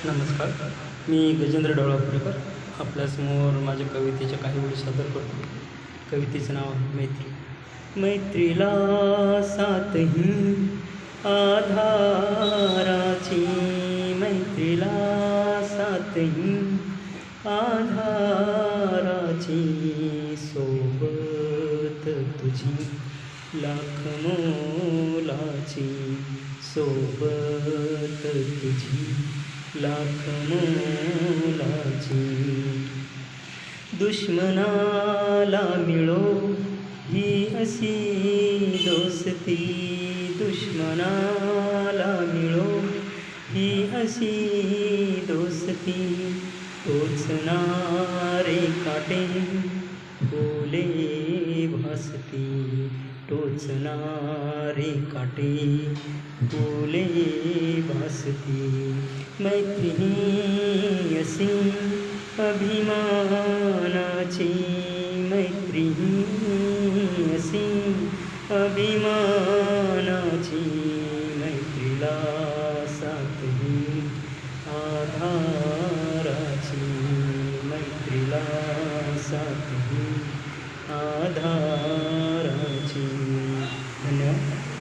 नमस्कार. मी गजेंद्र डोळापुरेकर आपल्यासमोर माझ्या कवितेच्या काही ओळी सादर करतो. कवितेचं नाव आहे मैत्री. मैत्रीला साथही आधाराची, मैत्रीला साथही आधाराची, सोबत तुझी लाख मोलाची, सोबत तुझी लाख मोलाची. दुश्मनाला मिळो ही अशी दोस्ती, दुश्मनाला मिळो ही अशी दोस्ती, टोचणारे काटे फुले भासती, टोचणारे काटे फुले भासती. मैत्री ही अशी अभिमानाची, मैत्री ही अशी अभिमानाची, मैत्रीला साथही आधाराची, मैत्रीला साथही आधाराची.